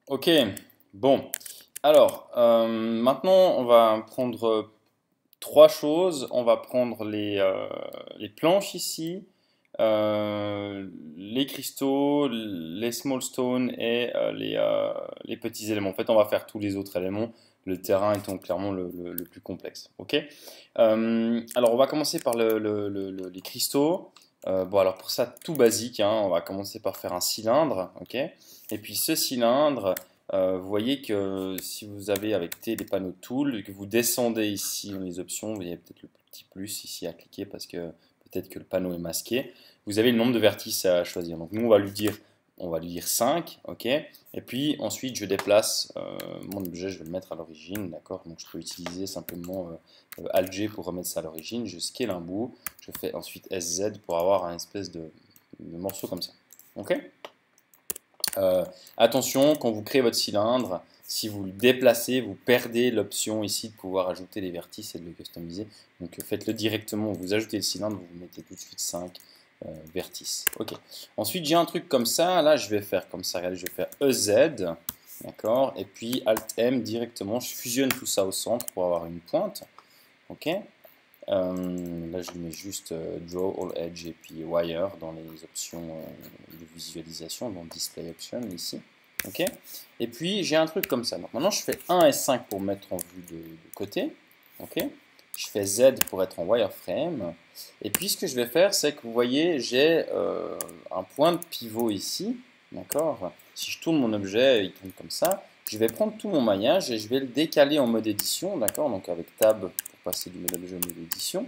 Ok, bon. Alors, maintenant, on va prendre trois choses. On va prendre les planches ici, les cristaux, les small stones et les petits éléments. En fait, on va faire tous les autres éléments, le terrain étant clairement le plus complexe. Ok? Alors, on va commencer par les cristaux. Bon, alors pour ça, tout basique, hein, on va commencer par faire un cylindre. Ok? Et puis ce cylindre. Vous voyez que si vous avez avec T les panneaux Tool et que vous descendez ici dans les options, vous avez peut-être le petit plus ici à cliquer parce que peut-être que le panneau est masqué. Vous avez le nombre de vertices à choisir. Donc nous on va lui dire 5, ok. Et puis ensuite je déplace mon objet, je vais le mettre à l'origine, d'accord. Donc je peux utiliser simplement Alt pour remettre ça à l'origine. Je scale un bout, je fais ensuite SZ pour avoir un espèce de morceau comme ça, ok. Attention, quand vous créez votre cylindre, si vous le déplacez, vous perdez l'option ici de pouvoir ajouter les vertices et de le customiser. Donc faites-le directement, vous ajoutez le cylindre, vous mettez tout de suite 5 vertices. Ok. Ensuite, j'ai un truc comme ça, là je vais faire comme ça, regardez, je vais faire EZ, d'accord, et puis Alt M directement, je fusionne tout ça au centre pour avoir une pointe. Ok. Là, je lui mets juste Draw All Edge et puis Wire dans les options de visualisation, dans Display Option ici. Ok. Et puis, j'ai un truc comme ça. Donc, maintenant, je fais 1 et 5 pour mettre en vue de côté. Ok. Je fais Z pour être en wireframe. Et puis, ce que je vais faire, c'est que vous voyez, j'ai un point de pivot ici. D'accord. Si je tourne mon objet, il tourne comme ça. Je vais prendre tout mon maillage et je vais le décaler en mode édition. D'accord. Donc, avec Tab pour passer du mode objet au mode édition.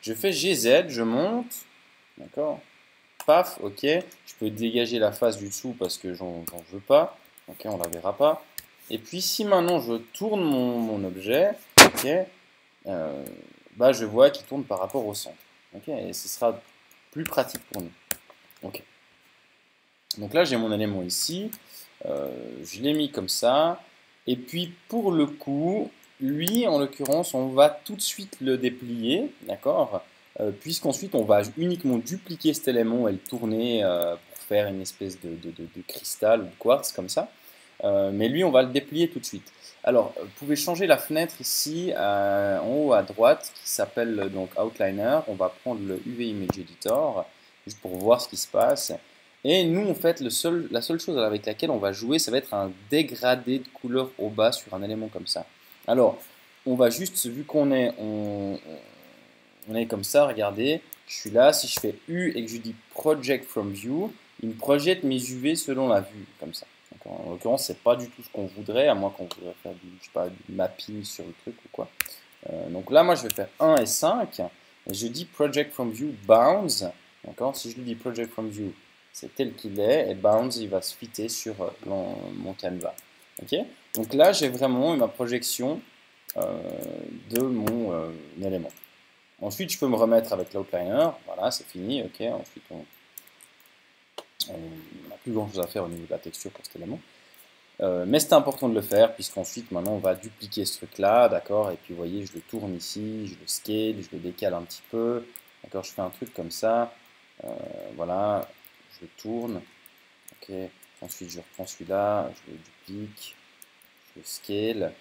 Je fais GZ, je monte. D'accord. Paf, ok. Je peux dégager la face du dessous parce que j'en veux pas. Ok, on la verra pas. Et puis si maintenant je tourne mon objet, ok, bah je vois qu'il tourne par rapport au centre. Ok, et ce sera plus pratique pour nous. Ok. Donc là j'ai mon élément ici. Je l'ai mis comme ça. Et puis pour le coup, lui en l'occurrence, on va tout de suite le déplier, d'accord? Puisqu'ensuite on va uniquement dupliquer cet élément et le tourner pour faire une espèce de cristal ou de quartz comme ça. Mais lui on va le déplier tout de suite. Alors vous pouvez changer la fenêtre ici en haut à droite qui s'appelle donc Outliner. On va prendre le UV Image Editor juste pour voir ce qui se passe. Et nous, en fait, la seule chose avec laquelle on va jouer, ça va être un dégradé de couleur au bas sur un élément comme ça. Alors, on va juste, vu on est comme ça, regardez, je suis là, si je fais U et que je dis Project from View, il me projette mes UV selon la vue, comme ça. Donc, en l'occurrence, c'est pas du tout ce qu'on voudrait, à moins qu'on voudrait faire je sais pas, du mapping sur le truc ou quoi. Donc là, moi, je vais faire 1 et 5. Et je dis Project from View Bounds. D'accord. Si je lui dis Project from View, c'est tel qu'il est. Et Bounds, il va se fitter sur mon canevas. Ok. Donc là, j'ai vraiment ma projection de mon élément. Ensuite, je peux me remettre avec l'outliner. Voilà, c'est fini. Ok. Ensuite, on n'a plus grand chose à faire au niveau de la texture pour cet élément. Mais c'est important de le faire, puisqu'ensuite, maintenant, on va dupliquer ce truc-là, d'accord. Et puis, vous voyez, je le tourne ici, je le scale, je le décale un petit peu. D'accord, je fais un truc comme ça. Voilà, je le tourne. Ok. Ensuite, je reprends celui-là, je le duplique, je le scale,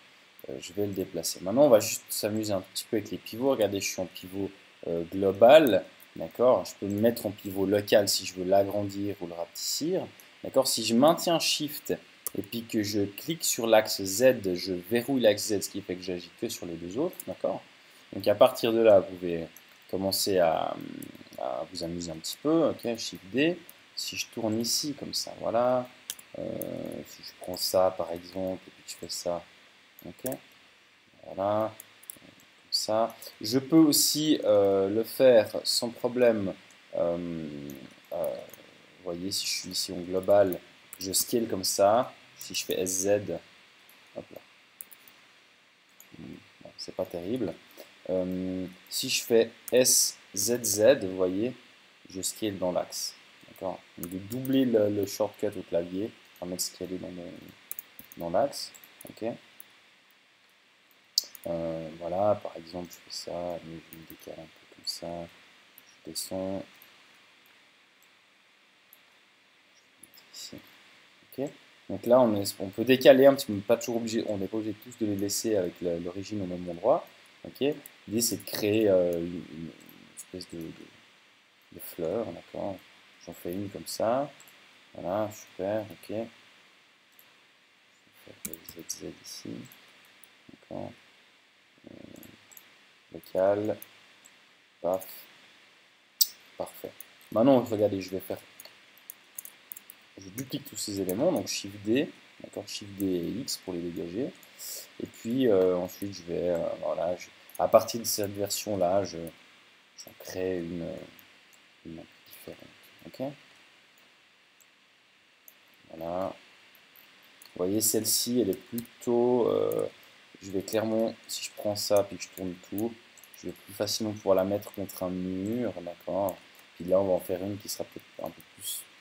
je vais le déplacer. Maintenant, on va juste s'amuser un petit peu avec les pivots. Regardez, je suis en pivot global. D'accord, je peux me mettre en pivot local si je veux l'agrandir ou le rapetissir. D'accord, si je maintiens Shift et puis que je clique sur l'axe Z, je verrouille l'axe Z, ce qui fait que j'agis que sur les deux autres. D'accord, donc à partir de là, vous pouvez commencer à vous amuser un petit peu. Ok, Shift D. Si je tourne ici comme ça, voilà. Si je prends ça par exemple et puis que je fais ça, ok, voilà, comme ça. Je peux aussi le faire sans problème. Vous voyez, si je suis ici en global, je scale comme ça. Si je fais SZ, hop là, bon, c'est pas terrible. Si je fais SZZ, vous voyez, je scale dans l'axe. D'accord. Donc de doubler le shortcut au clavier, pour mettre scaler dans l'axe. Ok. Voilà, par exemple, je fais ça, mais je me décale un peu comme ça. Je descends ici. Ok. Donc là, on peut décaler un petit peu, pas toujours obligé, on n'est pas obligé tous de les laisser avec l'origine au même endroit. Ok. L'idée, c'est de créer une espèce de fleur, d'accord. J'en fais une comme ça. Voilà, super, ok. Je vais faire le ZZ ici. D'accord. Local. Paf. Parfait. Maintenant, regardez, je duplique tous ces éléments, donc Shift D, d'accord, Shift D et X pour les dégager. Et puis ensuite, je vais, voilà, à partir de cette version-là, j'en crée une différente. Ok. Voilà. Vous voyez, celle-ci, elle est plutôt. Je vais clairement, si je prends ça puis que je tourne tout, je vais plus facilement pouvoir la mettre contre un mur, d'accord. Puis là, on va en faire une qui sera peut-être un peu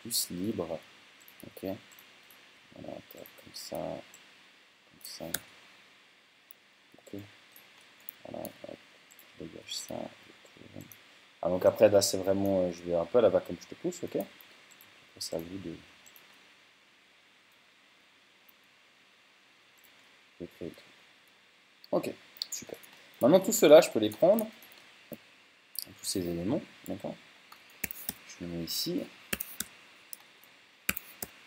plus libre. Ok. Voilà, comme ça, comme ça. Ok. Voilà, hop, je dégage ça. Ah, donc après, là, c'est vraiment, je vais un peu là-bas comme je te pousse, ok. Après, c'est à vous de créer le truc. Ok, super. Maintenant, tout cela, je peux les prendre, tous ces éléments, d'accord. Je les mets ici.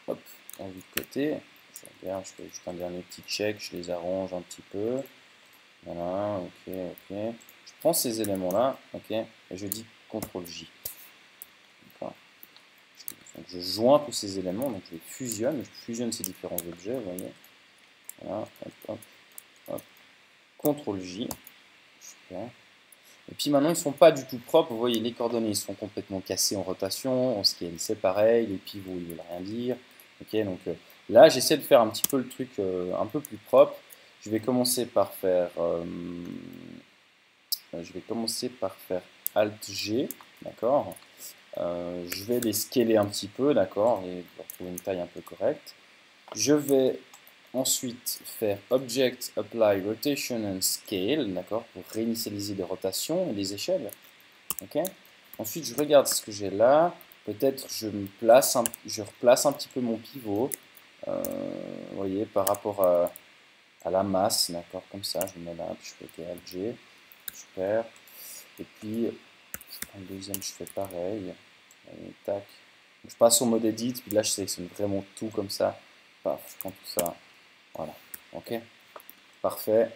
Hop, on vue de côté. Je regarde, je fais juste un dernier petit check, je les arrange un petit peu. Voilà, ok, ok. Je prends ces éléments-là, ok, et je dis CTRL J. Donc je joins tous ces éléments, donc je fusionne ces différents objets, vous voyez. Voilà, hop, hop, hop. CTRL J. Super. Et puis maintenant, ils ne sont pas du tout propres. Vous voyez, les coordonnées sont complètement cassées en rotation. En scale, c'est pareil. Les pivots, ils ne veulent rien dire. Ok, donc là, j'essaie de faire un petit peu le truc un peu plus propre. Je vais commencer par faire, Alt-G, d'accord. Je vais les scaler un petit peu, d'accord, et trouver une taille un peu correcte. Je vais ensuite faire Object, Apply, Rotation and Scale, d'accord, pour réinitialiser les rotations et les échelles. Ok. Ensuite, je regarde ce que j'ai là. Peut-être je replace un petit peu mon pivot, vous voyez, par rapport à la masse, d'accord, comme ça, je le mets là, puis je fais Alt G, super. Et puis, je prends le deuxième, je fais pareil. Allez, tac. Je passe au mode edit, puis là, je sélectionne vraiment tout comme ça. Paf, je prends tout ça. Voilà. Ok. Parfait.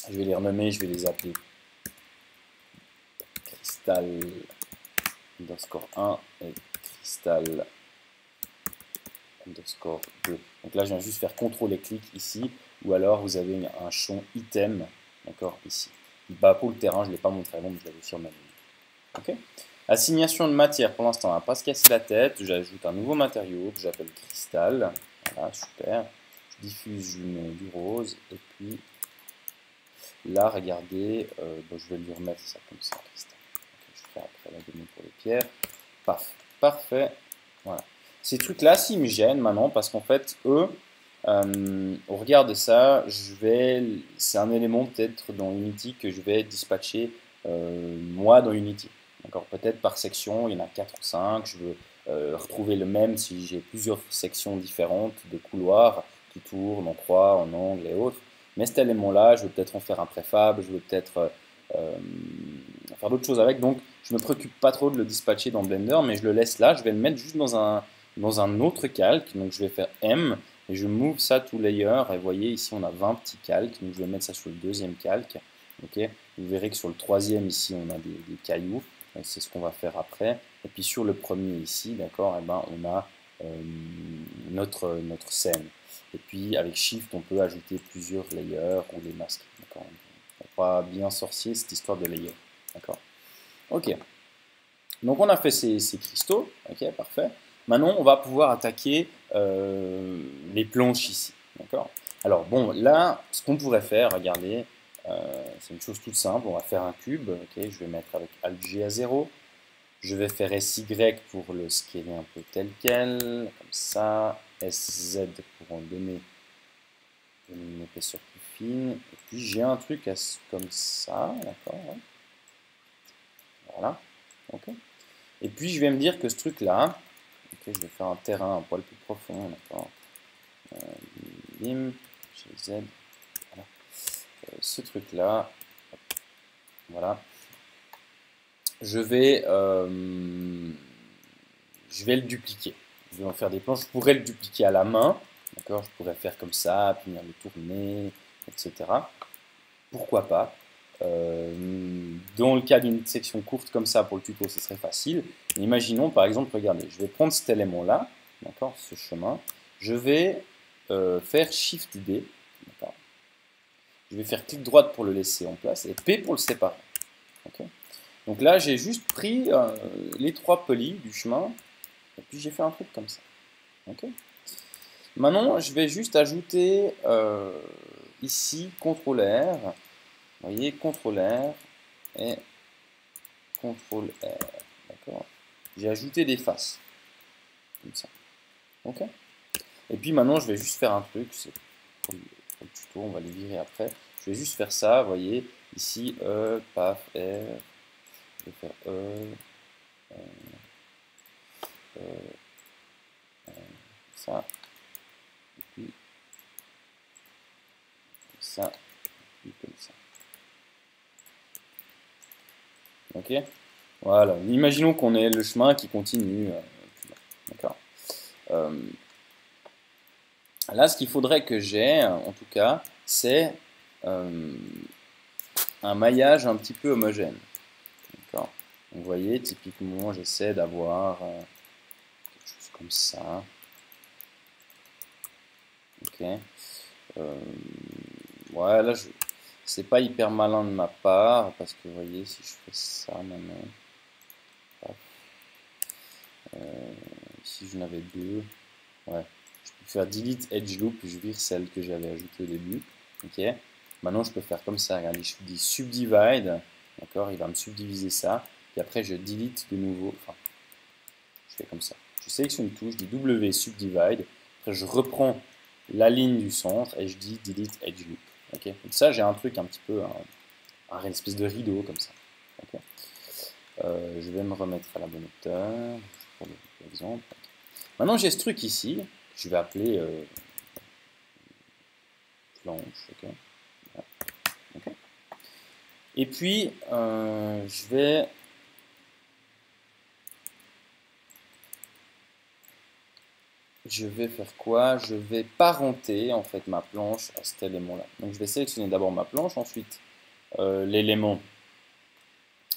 Je vais les renommer, je vais les appeler Crystal underscore 1 et Crystal underscore 2. Donc là, je viens juste faire CTRL et clic ici, ou alors vous avez un champ item, d'accord, ici. Bah, pour le terrain, je ne l'ai pas montré avant, mais je l'avais sur ma ligne. Ok. Assignation de matière, pour l'instant, on va pas se casser la tête. J'ajoute un nouveau matériau que j'appelle cristal. Voilà, super. Je diffuse, je lui mets du rose. Et puis là, regardez, bon, je vais lui remettre ça comme ça, cristal. Okay, je fais après la démo pour les pierres. Paf, parfait. Voilà. Ces trucs-là, s'ils me gênent maintenant, parce qu'en fait, eux, au regard de ça, c'est un élément peut-être dans Unity que je vais dispatcher moi dans Unity. D'accord, peut-être par section, il y en a 4 ou 5. Je veux retrouver le même si j'ai plusieurs sections différentes de couloirs qui tournent en croix, en angle et autres. Mais cet élément-là, je veux peut-être en faire un préfab, je veux peut-être faire d'autres choses avec. Donc, je ne me préoccupe pas trop de le dispatcher dans Blender, mais je le laisse là. Je vais le mettre juste dans un autre calque. Donc, je vais faire M et je move ça to layer. Et vous voyez, ici, on a 20 petits calques. Donc, je vais mettre ça sur le deuxième calque. Okay. Vous verrez que sur le troisième, ici, on a des cailloux. C'est ce qu'on va faire après. Et puis sur le premier ici, d'accord, eh ben, on a notre scène. Et puis avec Shift, on peut ajouter plusieurs layers ou les masques. D'accord. Pas bien sorcier cette histoire de layers. D'accord. Ok. Donc on a fait ces cristaux. Ok, parfait. Maintenant, on va pouvoir attaquer les planches ici. D'accord. Alors bon, là, ce qu'on pourrait faire, regardez, c'est une chose toute simple. On va faire un cube. Ok, je vais mettre avec Alt-G à 0. Je vais faire SY pour le scaler un peu tel quel, comme ça. SZ pour en donner une épaisseur plus fine. Et puis j'ai un truc comme ça, d'accord. Ouais. Voilà. Ok. Et puis je vais me dire que ce truc-là, okay, je vais faire un terrain un poil plus profond, d'accord. bim, chez Z, voilà. Ce truc-là, voilà. Je vais le dupliquer. Je vais en faire des plans. Je pourrais le dupliquer à la main, d'accord. Je pourrais faire comme ça, puis venir le tourner, etc. Pourquoi pas. Dans le cas d'une section courte comme ça pour le tuto, ce serait facile. Mais imaginons par exemple, regardez, je vais prendre cet élément-là, d'accord, ce chemin. Je vais faire Shift D, d'accord. Je vais faire clic droite pour le laisser en place et P pour le séparer. Okay. Donc là, j'ai juste pris les 3 polis du chemin et puis j'ai fait un truc comme ça. Okay. Maintenant, je vais juste ajouter ici CTRL R. Vous voyez, CTRL R et CTRL R. D'accord. J'ai ajouté des faces. Comme ça. Ok. Et puis maintenant, je vais juste faire un truc. C'est pour le tuto, on va les virer après. Je vais juste faire ça. Vous voyez, ici, E, paf, R. Je vais faire ça. Et puis, ça. Et puis comme ça. Ok. Voilà. Imaginons qu'on ait le chemin qui continue. D'accord. Là, ce qu'il faudrait que j'ai, en tout cas, c'est un maillage un petit peu homogène. D'accord. Donc, vous voyez, typiquement, j'essaie d'avoir quelque chose comme ça. Ok. Ouais, là, c'est pas hyper malin de ma part, parce que vous voyez, si je fais ça maintenant, si j'en avais 2, ouais, je peux faire delete edge loop, je vire celle que j'avais ajoutée au début. Ok. Maintenant, je peux faire comme ça. Regardez, je dis subdivide, d'accord, il va me subdiviser ça, puis après, je delete de nouveau, enfin, je fais comme ça. Je sélectionne tout, je dis W subdivide, après, je reprends la ligne du centre et je dis delete edge loop. Okay. Donc ça, j'ai un truc un petit peu, une espèce de rideau comme ça. Okay. Je vais me remettre à la bonne hauteur, pour l'exemple. Maintenant, j'ai ce truc ici, que je vais appeler planche. Okay. Voilà. Okay. Et puis, je vais faire quoi? Je vais parenter en fait ma planche à cet élément-là. Donc je vais sélectionner d'abord ma planche, ensuite l'élément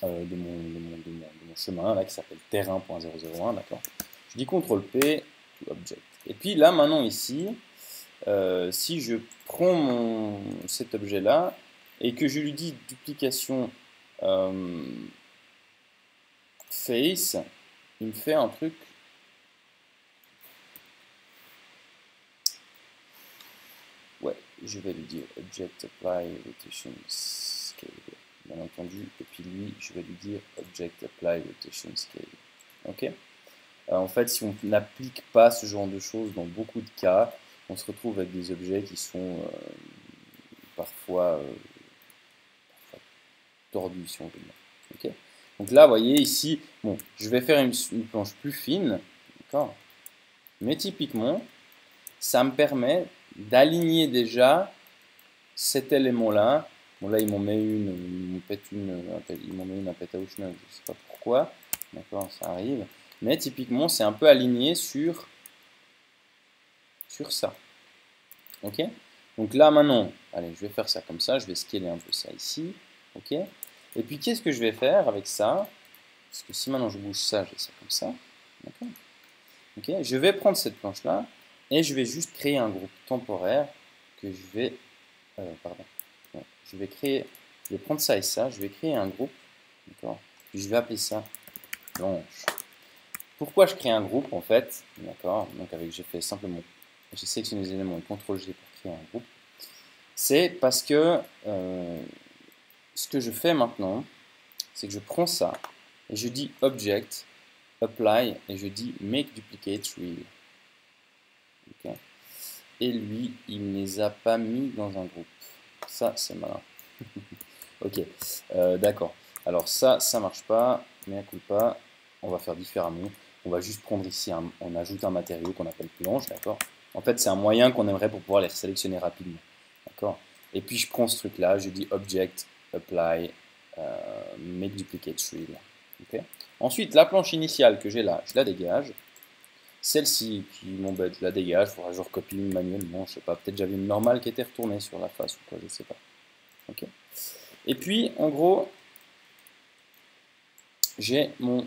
de mon chemin là qui s'appelle terrain.001, d'accord. Je dis CTRL P, object. Et puis là maintenant ici, si je prends cet objet-là et que je lui dis duplication face, il me fait un truc. Ouais, je vais lui dire object apply rotation scale, bien entendu. Et puis lui, je vais lui dire object apply rotation scale. Ok. En fait, si on n'applique pas ce genre de choses dans beaucoup de cas, on se retrouve avec des objets qui sont parfois tordus, si on veut dire. Okay. Donc là, vous voyez ici, bon, je vais faire une planche plus fine, d'accord. Mais typiquement, ça me permet d'aligner déjà cet élément-là. Bon, là, ils m'en met une, ils m'en met une à péta au chenal, je ne sais pas pourquoi. D'accord, ça arrive. Mais typiquement, c'est un peu aligné sur ça. Ok. Donc là, maintenant, allez, je vais faire ça comme ça. Je vais scaler un peu ça ici. Ok. Et puis, qu'est-ce que je vais faire avec ça? Parce que si maintenant je bouge ça, j'ai ça comme ça. D'accord. Ok. Je vais prendre cette planche-là et je vais juste créer un groupe temporaire que je vais... pardon. Ouais, je vais prendre ça et ça. Je vais créer un groupe. D'accord. Puis je vais appeler ça planche. Pourquoi je crée un groupe en fait? D'accord. Donc j'ai fait simplement, j'ai sélectionné les éléments et CTRL G pour créer un groupe. C'est parce que ce que je fais maintenant, c'est que je prends ça et je dis object, apply et je dis make duplicate real. Okay. Et lui, il ne les a pas mis dans un groupe. Ça, c'est malin. Ok, d'accord. Alors ça marche pas, mais à coup pas, on va faire différemment. On va juste prendre ici, on ajoute un matériau qu'on appelle planche, d'accord. En fait, c'est un moyen qu'on aimerait pour pouvoir les sélectionner rapidement. D'accord? Et puis, je prends ce truc-là, je dis Object, Apply, Make Duplicate Tree. Okay? Ensuite, la planche initiale que j'ai là, je la dégage. Celle-ci qui m'embête, je la dégage. Il faudra que je recopie manuellement. Je sais pas, peut-être j'avais une normale qui était retournée sur la face ou quoi, je sais pas. Okay? Et puis, en gros, j'ai mon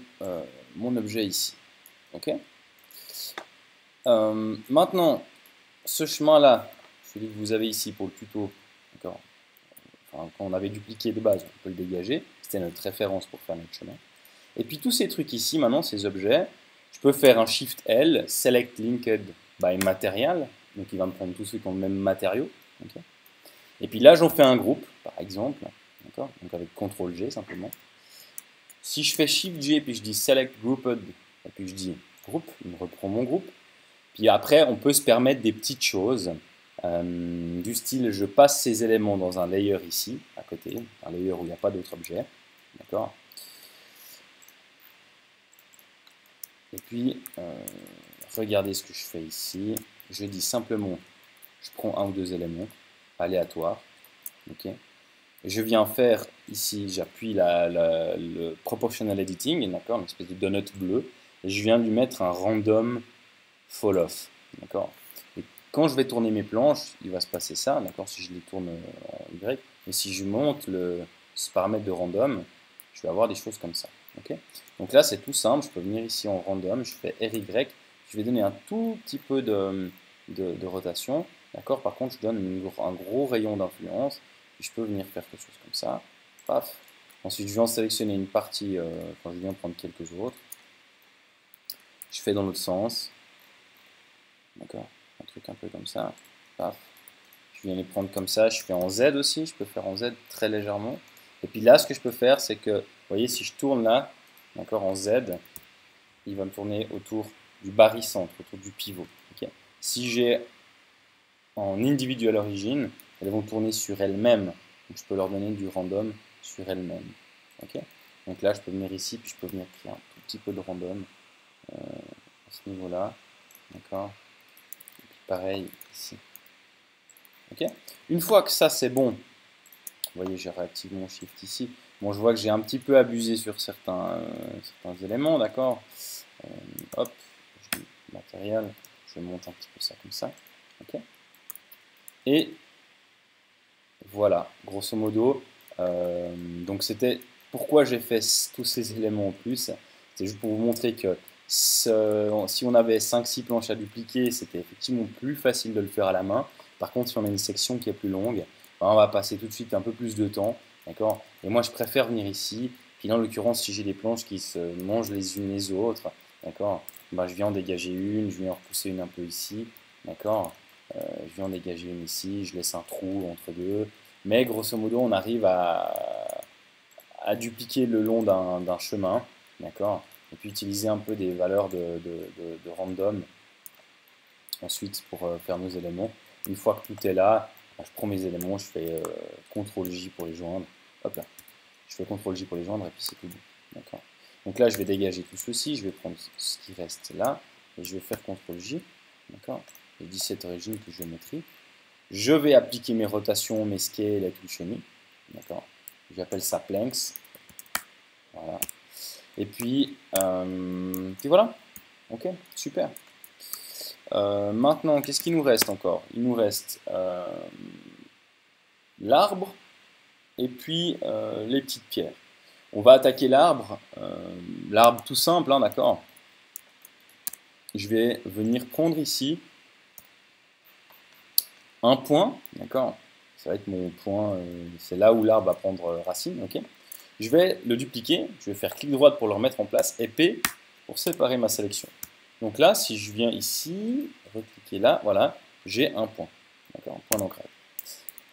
objet ici. Ok. Maintenant, ce chemin-là, celui que vous avez ici pour le tuto, d'accord, enfin, quand on avait dupliqué de base, on peut le dégager. C'était notre référence pour faire notre chemin. Et puis tous ces trucs ici, maintenant, ces objets, je peux faire un Shift L, Select Linked by Material. Donc il va me prendre tous ceux qui ont le même matériau. Okay. Et puis là, j'en fais un groupe, par exemple. Donc avec CTRL G simplement. Si je fais Shift G, puis je dis Select Grouped, et puis je dis groupe, il me reprend mon groupe. Puis après, on peut se permettre des petites choses, du style, je passe ces éléments dans un layer ici, à côté, un layer où il n'y a pas d'autres objets. D'accord. Et puis, regardez ce que je fais ici. Je dis simplement, je prends un ou deux éléments aléatoires. Okay. Je viens faire ici, j'appuie le proportional editing, d'accord, une espèce de donut bleu, et je viens lui mettre un random fall off, d'accord. Et quand je vais tourner mes planches, il va se passer ça, d'accord, si je les tourne en Y, et si je monte ce paramètre de random, je vais avoir des choses comme ça, ok. Donc là, c'est tout simple, je peux venir ici en random, je fais RY, je vais donner un tout petit peu de rotation, d'accord. Par contre, je donne un gros rayon d'influence. Je peux venir faire quelque chose comme ça. Paf. Ensuite, je viens sélectionner une partie quand je viens prendre quelques autres. Je fais dans l'autre sens. D'accord. Un truc un peu comme ça. Paf. Je viens les prendre comme ça. Je fais en Z aussi. Je peux faire en Z très légèrement. Et puis là, ce que je peux faire, c'est que, vous voyez, si je tourne là, d'accord, en Z, il va me tourner autour du barycentre, autour du pivot. Okay. Si j'ai en individual origin, elles vont tourner sur elles-mêmes. Donc je peux leur donner du random sur elles-mêmes. Okay. Donc là, je peux venir ici, puis je peux venir créer un tout petit peu de random à ce niveau-là. D'accord. Et puis pareil ici. Okay. Une fois que ça c'est bon, vous voyez, j'ai réactivé mon shift ici. Bon, je vois que j'ai un petit peu abusé sur certains éléments, d'accord. Hop, je dis matériel, je monte un petit peu ça comme ça. Okay. Et voilà, grosso modo. Donc c'était pourquoi j'ai fait tous ces éléments en plus. C'est juste pour vous montrer que si on avait 5-6 planches à dupliquer, c'était effectivement plus facile de le faire à la main. Par contre, si on a une section qui est plus longue, ben, on va passer tout de suite un peu plus de temps. D'accord. Et moi, je préfère venir ici. Puis en l'occurrence, si j'ai des planches qui se mangent les unes les autres, d'accord, ben, je viens en dégager une, je viens en repousser une un peu ici. D'accord. Je viens en dégager une ici, je laisse un trou entre deux. Mais grosso modo, on arrive à dupliquer le long d'un chemin, d'accord, et puis utiliser un peu des valeurs de random ensuite pour faire nos éléments. Une fois que tout est là, je prends mes éléments, je fais CTRL-J pour les joindre. Hop là. Je fais CTRL-J pour les joindre et puis c'est tout bon. D'accord. Donc là, je vais dégager tout ceci, je vais prendre ce qui reste là et je vais faire CTRL-J. D'accord. Les 17 origines que je géométrie. Je vais appliquer mes rotations, mes scales et tout le chenille. D'accord. J'appelle ça planks. Voilà. Et puis voilà. Ok, super. Maintenant, qu'est-ce qu'il nous reste encore? Il nous reste l'arbre et puis les petites pierres. On va attaquer l'arbre. L'arbre tout simple, hein, d'accord. Je vais venir prendre ici un point, d'accord. Ça va être mon point, c'est là où l'arbre va prendre racine, ok. Je vais le dupliquer, je vais faire clic droit pour le remettre en place, et P pour séparer ma sélection. Donc là, si je viens ici, recliquer là, voilà, j'ai un point, d'accord, un point d'ancrage.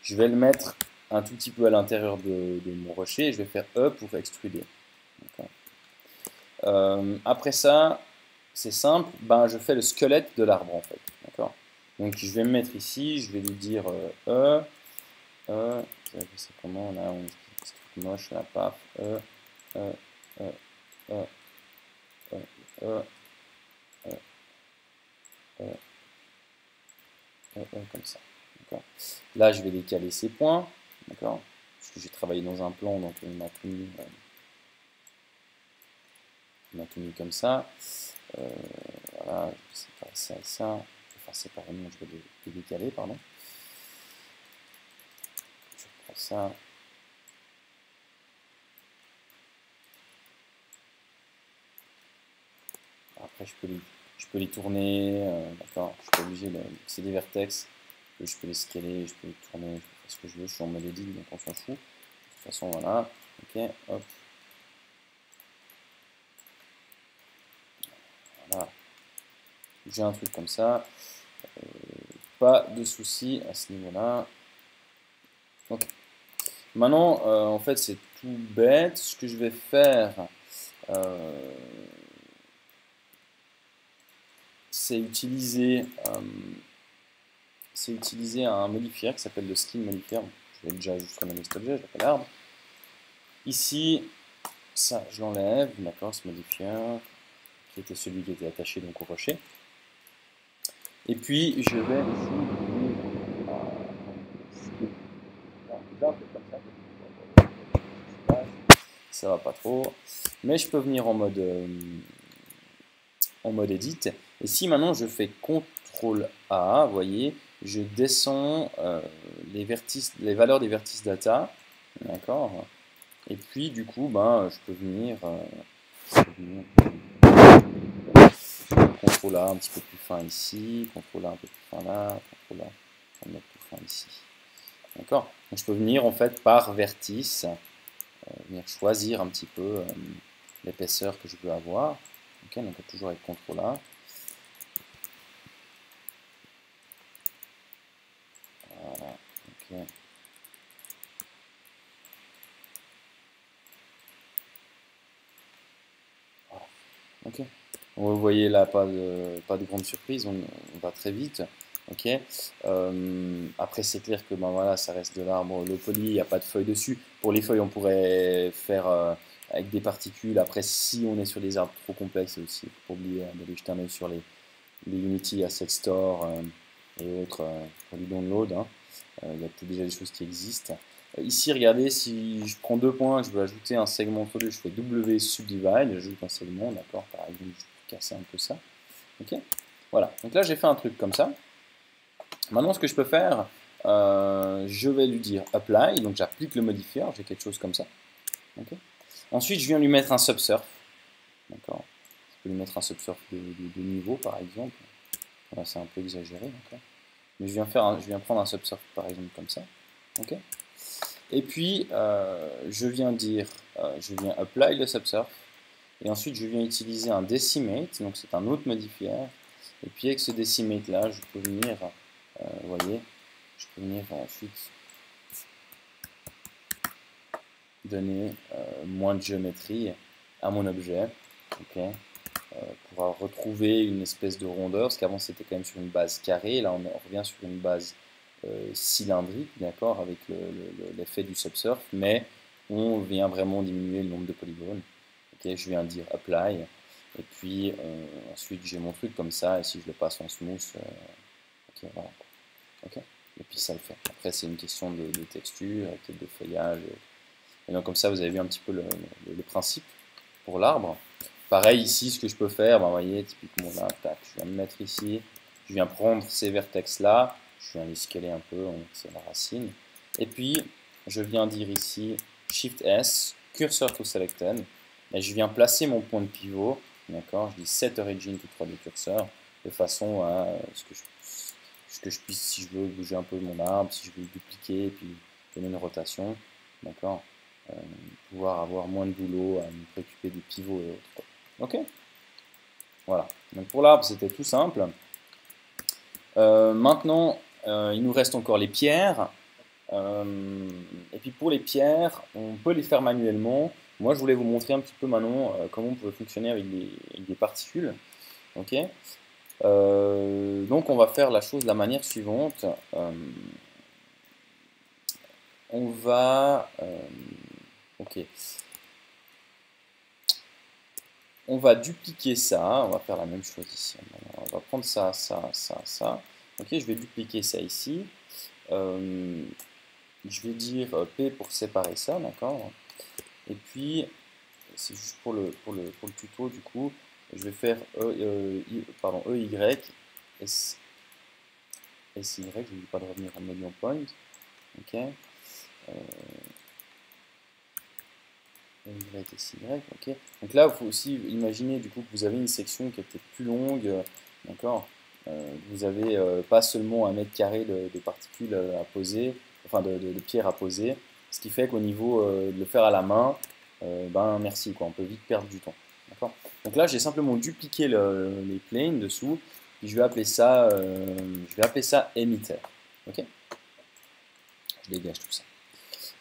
Je vais le mettre un tout petit peu à l'intérieur de mon rocher, et je vais faire E pour extruder. Après ça, c'est simple, ben, je fais le squelette de l'arbre en fait, d'accord. Donc je vais me mettre ici, je vais lui dire c'est comment là, on ce truc moche là, paf, E, E, E, E, E, E, E, E, comme ça. Là, je vais décaler ces points, d'accord, parce que j'ai travaillé dans un plan, donc on m'a tout mis comme ça. Voilà, je sépare ça et ça. Enfin, séparément, je vais les décaler, pardon. Je prends ça. Après, je peux les tourner, d'accord. Je suis pas obligé de. C'est des vertex. Je peux les scaler, je peux les tourner, je peux faire ce que je veux. Je suis en mode edit, donc on s'en fout. De toute façon, voilà. Ok, hop. Voilà. J'ai un truc comme ça. Pas de souci à ce niveau-là. Ok. Maintenant, en fait, c'est tout bête. Ce que je vais faire, c'est utiliser un modifier qui s'appelle le skin modifier. Je vais déjà juste renommer cet objet, je l'appelle arbre. Ici, ça, je l'enlève, d'accord, ce modifier, qui était celui qui était attaché donc au rocher. Et puis, je vais ici, ça va pas trop, mais je peux venir en mode edit. Et si maintenant je fais CTRL A, vous voyez, je descends les valeurs des vertices data, d'accord. Et puis du coup, ben, je peux venir CTRL A un petit peu plus fin ici, CTRL A un peu plus fin là, CTRL A un peu plus fin ici. D'accord. Donc je peux venir en fait par vertice, venir choisir un petit peu l'épaisseur que je veux avoir. Ok, donc toujours avec CTRL A. Voilà. Ok. Ok. Vous voyez là, pas de grande surprise, on va très vite. Ok. Après, c'est clair que ben, voilà, ça reste de l'arbre low poly, il n'y a pas de feuilles dessus. Pour les feuilles, on pourrait faire avec des particules. Après, si on est sur des arbres trop complexes, aussi, il ne faut pas oublier d'aller jeter un œil sur les Unity Asset Store et autres pour du download. Hein. Il y a peut-être déjà des choses qui existent. Ici, regardez, si je prends deux points, je veux ajouter un segment entre deux, je fais W subdivide, j'ajoute un segment, d'accord, par exemple, je vais casser un peu ça. Ok. Voilà, donc là j'ai fait un truc comme ça. Maintenant, ce que je peux faire, je vais lui dire apply, donc j'applique le modifier, j'ai quelque chose comme ça. Okay. Ensuite, je viens lui mettre un subsurf, d'accord. Je peux lui mettre un subsurf de niveau, par exemple. Voilà, c'est un peu exagéré, d'accord. Mais je viens prendre un subsurf, par exemple, comme ça. Ok. Et puis, je viens apply le subsurf. Et ensuite, je viens utiliser un decimate, donc c'est un autre modifier. Et puis avec ce decimate là, je peux venir, vous voyez, je peux venir ensuite donner moins de géométrie à mon objet, okay, pour retrouver une espèce de rondeur, parce qu'avant c'était quand même sur une base carrée, là on revient sur une base cylindrique, d'accord, avec l'effet du subsurf, mais on vient vraiment diminuer le nombre de polygones. Okay, je viens dire apply, et puis ensuite j'ai mon truc comme ça, et si je le passe en smooth, ok, voilà. Okay. Et puis ça le fait. Après c'est une question de texture, peut-être de feuillage. Et donc comme ça vous avez vu un petit peu le principe pour l'arbre. Pareil ici, ce que je peux faire, ben, vous voyez, typiquement là, tac, je viens me mettre ici, je viens prendre ces vertex là, je viens les scaler un peu, c'est la racine. Et puis je viens dire ici Shift S, Cursor to Selected, et je viens placer mon point de pivot, d'accord, je dis Set Origin to 3D Cursor, de façon à ce que je puisse, si je veux bouger un peu mon arbre, si je veux le dupliquer, et puis donner une rotation, d'accord, pouvoir avoir moins de boulot à me préoccuper des pivots et autres. Ok. Voilà. Donc pour l'arbre, c'était tout simple. Maintenant, il nous reste encore les pierres. Et puis pour les pierres, on peut les faire manuellement. Moi, je voulais vous montrer un petit peu maintenant comment on peut fonctionner avec des particules. Ok. Donc on va faire la chose de la manière suivante. On va... ok. On va dupliquer ça. On va faire la même chose ici. On va prendre ça, ça, ça, ça. Ok, je vais dupliquer ça ici. Je vais dire P pour séparer ça, d'accord. Et puis, c'est juste pour le tuto, du coup, je vais faire EY, S, SY, je ne dis pas de revenir en million point. Ok. Y et SY, ok. Donc là, il faut aussi imaginer du coup que vous avez une section qui est peut-être plus longue, d'accord. Vous avez pas seulement un mètre carré de particules à poser, enfin de pierres à poser, ce qui fait qu'au niveau de le faire à la main, ben merci quoi, on peut vite perdre du temps, d'accord. Donc là, j'ai simplement dupliqué les planes dessous, puis je vais appeler ça emitter, ok. Je dégage tout ça.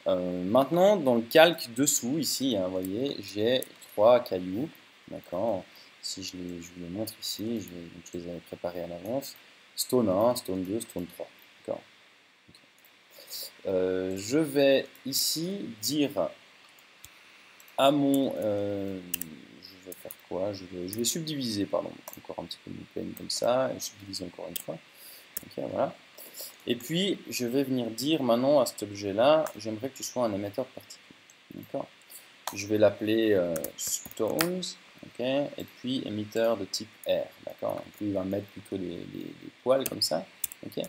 Maintenant, dans le calque dessous, ici, hein, vous voyez, j'ai 3 cailloux. D'accord. Si je vous les montre ici, je les avais préparés à l'avance. Stone 1, Stone 2, Stone 3. D'accord. Okay. Je vais ici dire à mon... je vais faire quoi, je vais subdiviser, pardon, encore un petit peu mon plane comme ça, et je subdivise encore une fois. Ok, voilà. Et puis, je vais venir dire maintenant à cet objet-là, j'aimerais que tu sois un émetteur de particules. D'accord. Je vais l'appeler stones, ok, et puis émetteur de type R, d'accord. Et puis il va mettre plutôt des poils comme ça, ok.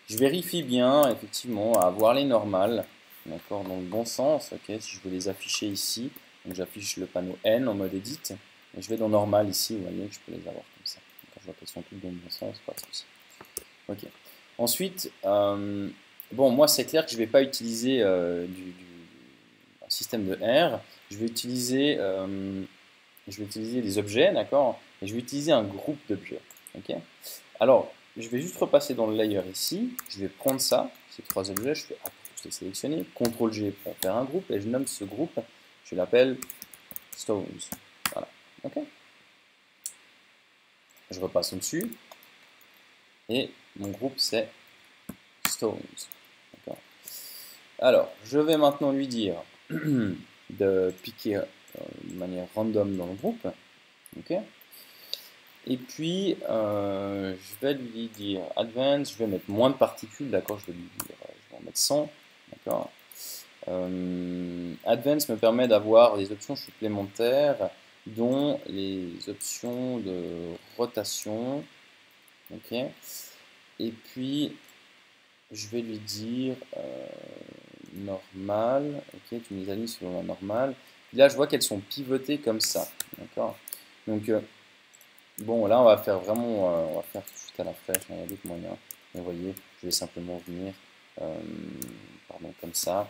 Je vérifie bien, effectivement, à avoir les normales, d'accord, dans le bon sens, ok. Si je veux les afficher ici, donc j'affiche le panneau N en mode edit, et je vais dans normal ici, vous voyez que je peux les avoir comme ça. Donc, je vois qu'elles sont toutes dans le bon sens, pas de souci. Ok. Ensuite, bon, moi c'est clair que je ne vais pas utiliser un système de R. Je vais utiliser des objets, d'accord. Et je vais utiliser un groupe d'objets. Ok. Alors, je vais juste repasser dans le layer ici. Je vais prendre ça, ces 3 objets. Je fais je les sélectionner. CTRL G pour faire un groupe et je nomme ce groupe. Je l'appelle stones. Voilà. Ok. Je repasse au-dessus et mon groupe c'est stones. Alors, je vais maintenant lui dire de piquer de manière random dans le groupe. Ok. Et puis, je vais lui dire advance, je vais mettre moins de particules, d'accord, je vais lui dire, je vais en mettre 100, d'accord. Advance me permet d'avoir des options supplémentaires, dont les options de rotation, ok. Et puis, je vais lui dire normal, ok, tu les alignes selon la normale. Là, je vois qu'elles sont pivotées comme ça, d'accord. Donc, bon, là, on va faire vraiment, on va faire tout de suite à la flèche, il y a d'autres moyens. Mais vous voyez, je vais simplement venir, pardon, comme ça.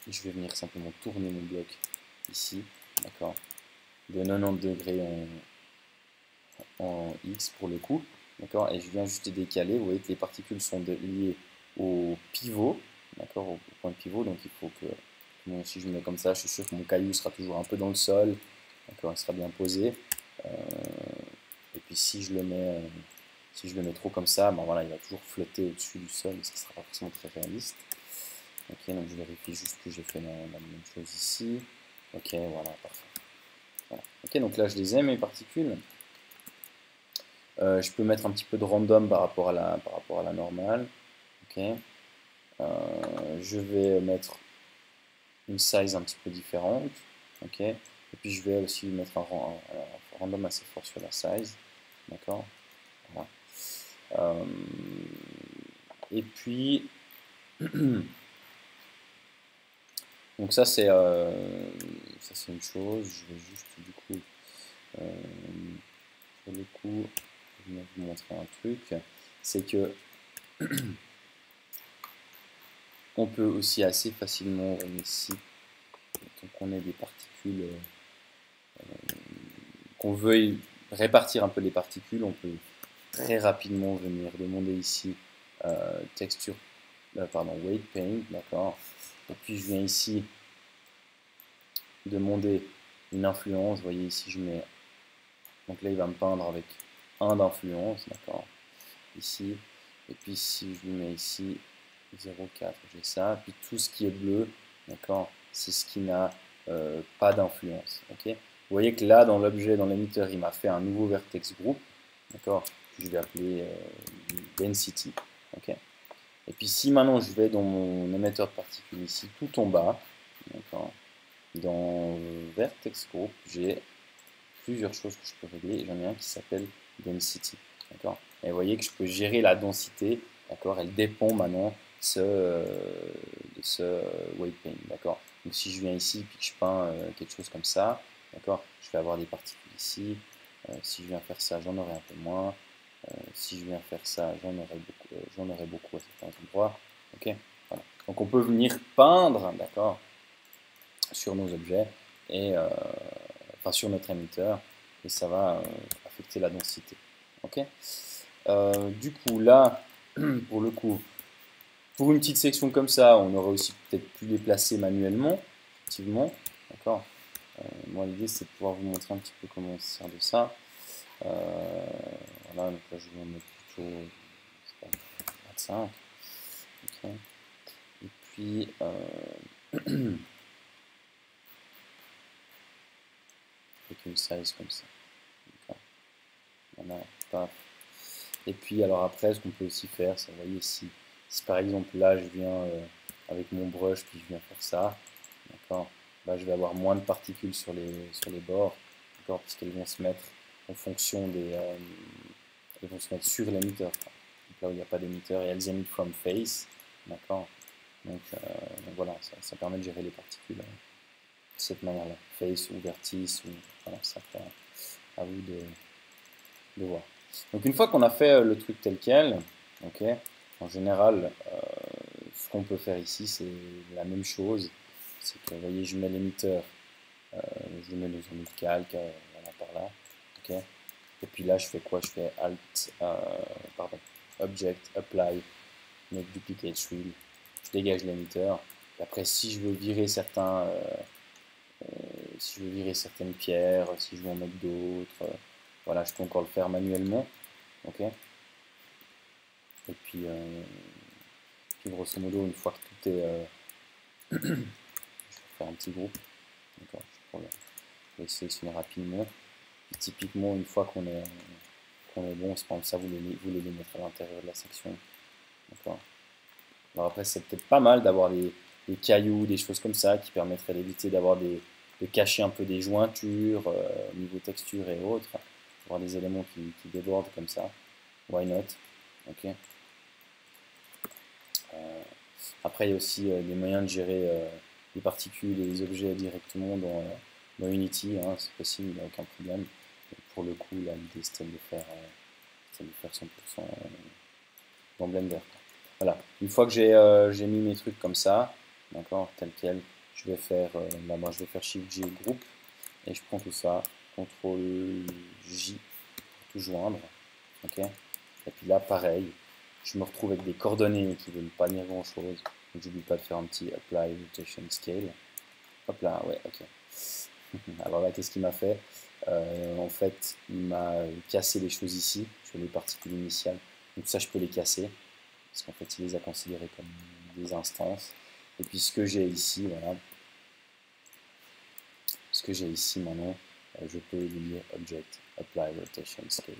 Et je vais venir simplement tourner mon bloc ici, d'accord, de 90 degrés en X pour le coup, d'accord, et je viens juste décaler. Vous voyez que les particules sont liées au pivot, d'accord, au point de pivot, donc il faut que, bon, si je me mets comme ça, je suis sûr que mon caillou sera toujours un peu dans le sol, d'accord, il sera bien posé. Et puis si je le mets trop comme ça, ben voilà, il va toujours flotter au-dessus du sol, et ce ne sera pas forcément très réaliste. Ok, donc je vérifie juste que j'ai fait la même chose ici. Ok, voilà, parfait. Voilà. Ok, donc là je les ai mes particules. Je peux mettre un petit peu de random par rapport à la normale. Ok. Je vais mettre une size un petit peu différente. Ok. Et puis je vais aussi mettre un random assez fort sur la size. D'accord. Voilà. Et puis, donc ça c'est une chose. Je vais juste du coup, pour le coup, je vais vous montrer un truc. C'est que on peut aussi assez facilement ici, donc on ait des particules, qu'on veuille répartir un peu les particules, on peut très rapidement venir demander ici texture, pardon, weight paint, d'accord. Et puis je viens ici demander une influence. Vous voyez ici je mets, donc là il va me peindre avec 1 d'influence, d'accord, ici. Et puis si je lui mets ici 0,4, j'ai ça. Puis tout ce qui est bleu, d'accord, c'est ce qui n'a pas d'influence, ok. Vous voyez que là, dans l'objet, dans l'émetteur, il m'a fait un nouveau vertex group, d'accord, que je vais appeler density, ok. Et puis si maintenant je vais dans mon émetteur de particules ici, tout en bas, d'accord, dans vertex group, j'ai plusieurs choses que je peux régler. J'en ai un qui s'appelle density, d'accord. Et vous voyez que je peux gérer la densité, d'accord. Elle dépend maintenant de ce weight paint, d'accord. Donc si je viens ici et que je peins quelque chose comme ça, d'accord, je vais avoir des particules ici. Si je viens faire ça, j'en aurai un peu moins. Si je viens faire ça, j'en aurai beaucoup à certains endroits. Ok, voilà. Donc on peut venir peindre, d'accord, sur nos objets et enfin sur notre émetteur, et ça va affecter la densité. Ok. Du coup là, pour le coup, pour une petite section comme ça, on aurait aussi peut-être pu les placer manuellement, effectivement. D'accord. Moi l'idée c'est de pouvoir vous montrer un petit peu comment on se sert de ça. Voilà, donc là je vais en mettre plutôt, je sais pas, 25. Ok. Et puis avec une size comme ça. Voilà, paf. Et puis alors après, ce qu'on peut aussi faire, c'est, vous voyez, si par exemple là je viens avec mon brush puis je viens faire ça, d'accord, là je vais avoir moins de particules sur les bords, d'accord, puisqu'elles vont se mettre en fonction elles vont se mettre sur l'émetteur, donc là où il n'y a pas d'émetteur, et elles émettent from face, d'accord, donc voilà, ça permet de gérer les particules de cette manière-là, face ou vertice, ou voilà, ça fait à vous de voir. Donc une fois qu'on a fait le truc tel quel, ok, en général, ce qu'on peut faire ici, c'est la même chose. C'est que, vous voyez, je mets l'émetteur, je le mets dans un autre calque, voilà, par là, ok. Et puis là, je fais quoi? Je fais Alt, pardon, Object, Apply, Make Duplicate Wheel. Je dégage l'émetteur. Et après, si je veux virer si je veux virer certaines pierres, si je veux en mettre d'autres, voilà, je peux encore le faire manuellement, ok. Et puis, grosso modo, une fois que tout est, je vais faire un petit groupe, d'accord, je vais sélectionner rapidement. Et typiquement, une fois qu'on est bon, c'est par exemple ça, vous voulez les mettre à l'intérieur de la section, d'accord. Alors après, c'est peut-être pas mal d'avoir des cailloux, des choses comme ça, qui permettraient d'éviter de cacher un peu des jointures, niveau texture et autres, avoir des éléments qui débordent comme ça. Why not? Ok. Après, il y a aussi des moyens de gérer les particules et les objets directement dans Unity, hein, c'est possible, il n'y a aucun problème. Et pour le coup, là, l'idée c'était de faire 100% dans Blender, quoi. Voilà, une fois que j'ai mis mes trucs comme ça, d'accord, tel quel, je vais faire, là, moi, je vais faire Shift J groupe, et je prends tout ça, CTRL J pour tout joindre, ok. Et puis là, pareil, je me retrouve avec des coordonnées qui ne veulent pas dire grand chose. Donc j'oublie pas de faire un petit Apply Rotation Scale. Hop là, ouais, ok. Alors là, qu'est-ce qu'il m'a fait? En fait, il m'a cassé les choses ici, sur les particules initiales. Donc ça, je peux les casser, parce qu'en fait, il les a considérées comme des instances. Et puis ce que j'ai ici, voilà, ce que j'ai ici maintenant, je peux lui dire Object, Apply Rotation Scale.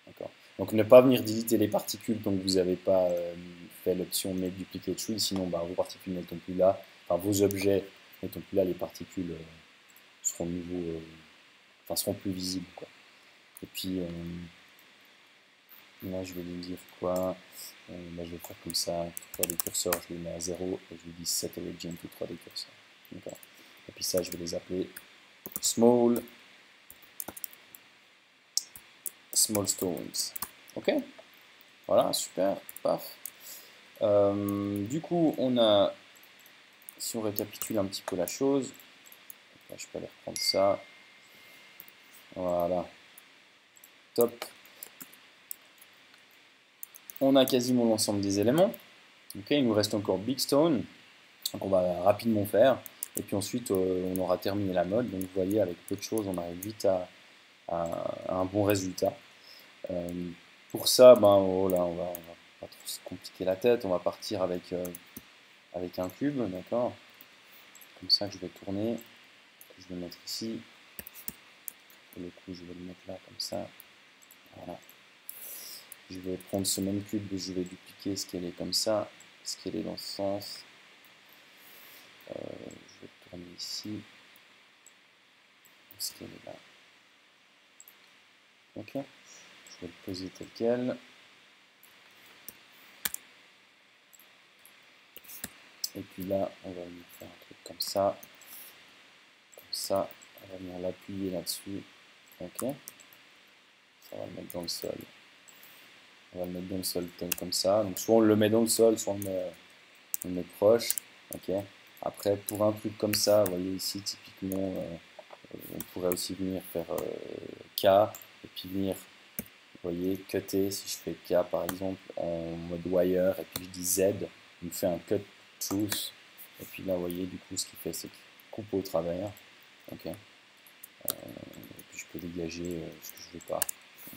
D'accord. Donc ne pas venir digiter les particules tant que vous n'avez pas fait l'option Make Duplicate Wheel, sinon bah, vos particules n'étant plus là, enfin vos objets n'étant plus là, les particules seront de nouveau, enfin seront plus visibles, quoi. Et puis là je vais lui dire quoi? Là, je vais faire comme ça, 3D cursor, je les mets à 0 et je lui dis Set Origin to 3D cursor. D'accord. Et puis ça je vais les appeler Small Stones. Ok. Voilà, super, paf. Du coup, si on récapitule un petit peu la chose, là, je peux aller reprendre ça. Voilà, top. On a quasiment l'ensemble des éléments. Ok, il nous reste encore Big Stone, donc on va rapidement faire. Et puis ensuite, on aura terminé la mode. Donc vous voyez, avec peu de choses, on arrive vite à un bon résultat. Pour ça, ben, oh là, on va pas trop se compliquer la tête. On va partir avec un cube, d'accord. Comme ça, je vais tourner. Je vais mettre ici. pour le coup, je vais le mettre là, comme ça. Voilà. Je vais prendre ce même cube, je vais dupliquer ce qu'elle est comme ça, ce qu'elle est dans ce sens. Je vais le tourner ici. Ce qu'elle est là. Ok. Je vais le poser tel quel. Et puis là, on va venir faire un truc comme ça. Comme ça, on va venir l'appuyer là-dessus. Ok. Ça va le mettre dans le sol. On va le mettre dans le sol comme ça. Donc soit on le met dans le sol, soit on le met proche. Ok. Après, pour un truc comme ça, vous voyez ici, typiquement, on pourrait aussi venir faire K, et puis venir, vous voyez, cutter. Si je fais K par exemple en mode wire, et puis je dis Z, il me fait un cut truth. Et puis là, vous voyez, du coup, ce qu'il fait, c'est qu'il coupe au travers. Ok. Et puis je peux dégager ce que je veux pas.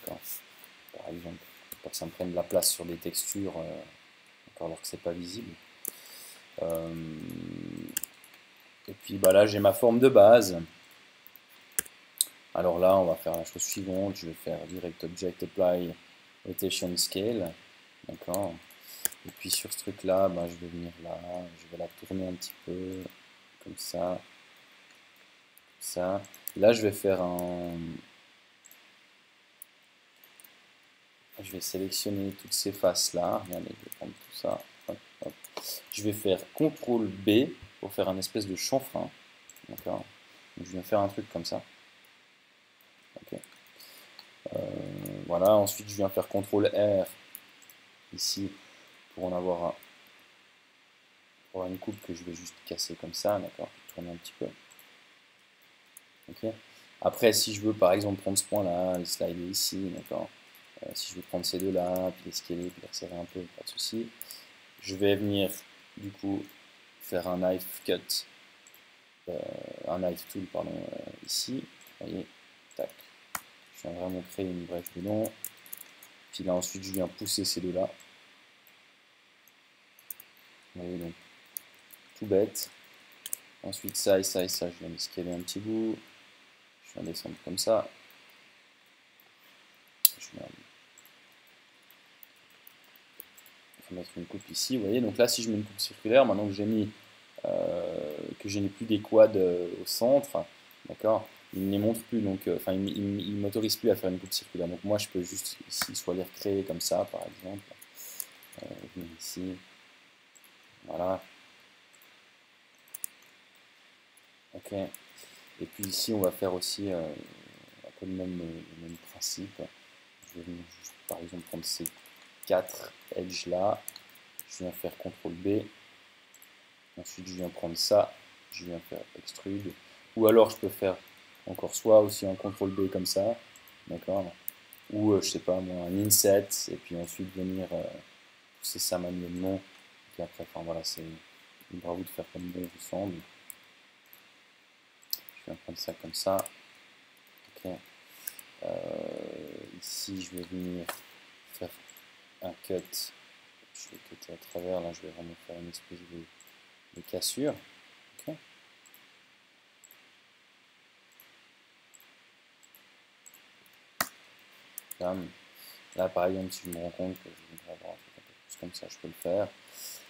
Par exemple, pour que ça me prenne de la place sur des textures, alors que c'est pas visible. Et puis bah là, j'ai ma forme de base. Alors là, on va faire la chose suivante. Je vais faire Direct Object Apply Rotation Scale. D'accord. Et puis sur ce truc-là, bah, je vais venir là. Je vais la tourner un petit peu. Comme ça. Comme ça. Et là, je vais faire un... Je vais sélectionner toutes ces faces-là. Regardez, je vais prendre tout ça. Hop, hop. Je vais faire CTRL B pour faire un espèce de chanfrein. D'accord. Je viens faire un truc comme ça. Ok. Voilà. Ensuite, je viens faire CTRL R ici pour en avoir une coupe que je vais juste casser comme ça. D'accord. Tourner un petit peu. Ok. Après, si je veux par exemple prendre ce point-là, le slider ici, d'accord. Si je veux prendre ces deux-là, puis les scaler, puis les resserrer un peu, pas de souci. Je vais venir du coup faire un knife cut, un knife tool pardon, ici. Vous voyez, tac. Je viens vraiment créer une brèche dedans. Puis là ensuite je viens pousser ces deux-là. Vous voyez donc tout bête. Ensuite ça et ça et ça, je viens de scaler un petit bout. Je viens descendre comme ça. Je viens mettre une coupe ici, vous voyez. Donc là, si je mets une coupe circulaire, maintenant que j'ai mis je n'ai plus des quads au centre, d'accord, il ne les montre plus, donc enfin il m'autorise plus à faire une coupe circulaire. Donc moi, je peux juste ici soit les recréer comme ça, par exemple, venir ici, voilà, ok. Et puis ici, on va faire aussi un peu le même principe. Je vais venir juste, par exemple, prendre ces 4 edges là. Je viens faire CTRL B. Ensuite, je viens prendre ça. Je viens faire extrude. Ou alors, je peux faire encore soit aussi un CTRL B comme ça. D'accord. Ou, je sais pas moi, un inset. Et puis ensuite, venir pousser ça manuellement. Et après, enfin voilà, c'est libre à vous de faire comme bon vous semble. Je viens prendre ça comme ça. Ok. Ici, je vais venir faire un cut. Je vais cutter à travers. Là, je vais vraiment faire une espèce de cassure. Okay. Là, par exemple, si je me rends compte que je voudrais avoir un peu plus comme ça, je peux le faire.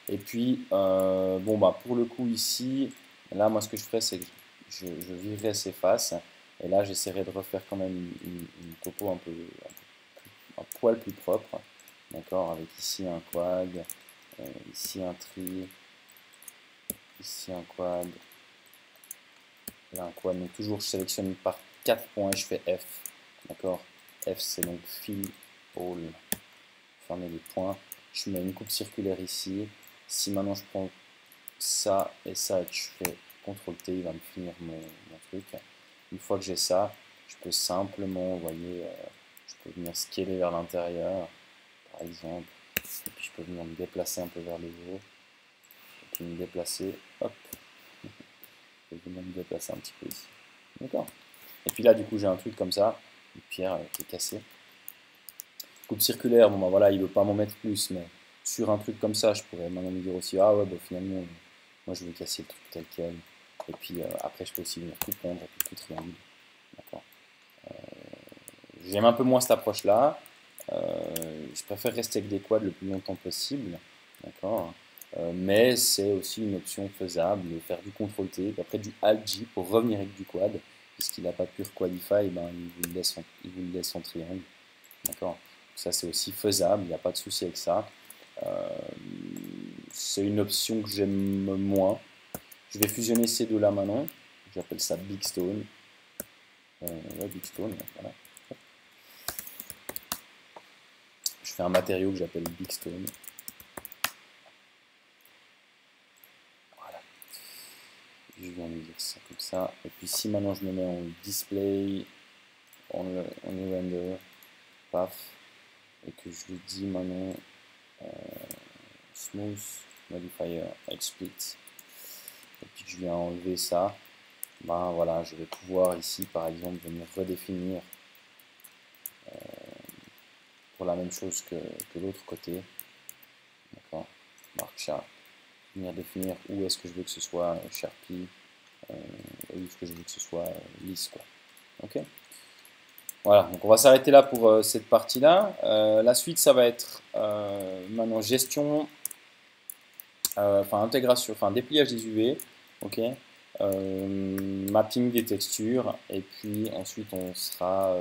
Et puis, bon, bah, pour le coup, ici, là, moi, ce que je ferais, c'est que je virerais ces faces. Et là, j'essaierai de refaire quand même une topo un poil plus propre. D'accord, avec ici un quad, ici un tri, ici un quad, là un quad. Donc toujours, je sélectionne par 4 points et je fais F. D'accord, F c'est donc fill all. Fermer les points. Je mets une coupe circulaire ici. Si maintenant je prends ça et ça et que je fais CTRL T, il va me finir mon truc. Une fois que j'ai ça, je peux simplement, vous voyez, je peux venir scaler vers l'intérieur, par exemple. Et puis je peux venir me déplacer un peu vers le haut. Et puis me déplacer, hop. Je peux venir me déplacer un petit peu ici. D'accord. Et puis là, du coup, j'ai un truc comme ça, une pierre qui est cassée. Coupe circulaire, bon bah voilà, il veut pas m'en mettre plus, mais sur un truc comme ça, je pourrais maintenant me dire aussi, ah ouais, bah finalement, moi je vais casser le truc tel quel. Et puis après, je peux aussi venir tout pondre et puis tout triangle. D'accord. J'aime un peu moins cette approche-là. Je préfère rester avec des quads le plus longtemps possible. D'accord. Mais c'est aussi une option faisable de faire du CTRL-T, puis après du Alt-J pour revenir avec du quad. Puisqu'il n'a pas pu quadify, ben, il vous le laisse en triangle. D'accord. Ça, c'est aussi faisable, il n'y a pas de souci avec ça. C'est une option que j'aime moins. Je vais fusionner ces deux-là maintenant. J'appelle ça Big Stone. Ouais, Big Stone, voilà. Je fais un matériau que j'appelle Big Stone. Voilà. Je viens de dire ça comme ça. Et puis si maintenant je me mets en display, en render, paf, et que je lui dis maintenant smooth modifier split, et puis que je viens enlever ça, ben voilà, je vais pouvoir ici par exemple venir redéfinir pour la même chose que l'autre côté. D'accord, marque sharp, venir définir où est-ce que je veux que ce soit sharpie, où est-ce que je veux que ce soit lisse, quoi. Ok. Voilà, donc on va s'arrêter là pour cette partie-là. La suite, ça va être maintenant gestion, enfin intégration, enfin dépliage des UV, ok, mapping des textures, et puis ensuite on sera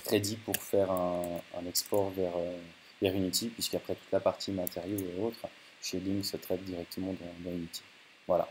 ready pour faire un export vers Unity, puisqu'après toute la partie matériaux et autres, shading se traite directement dans Unity. Voilà.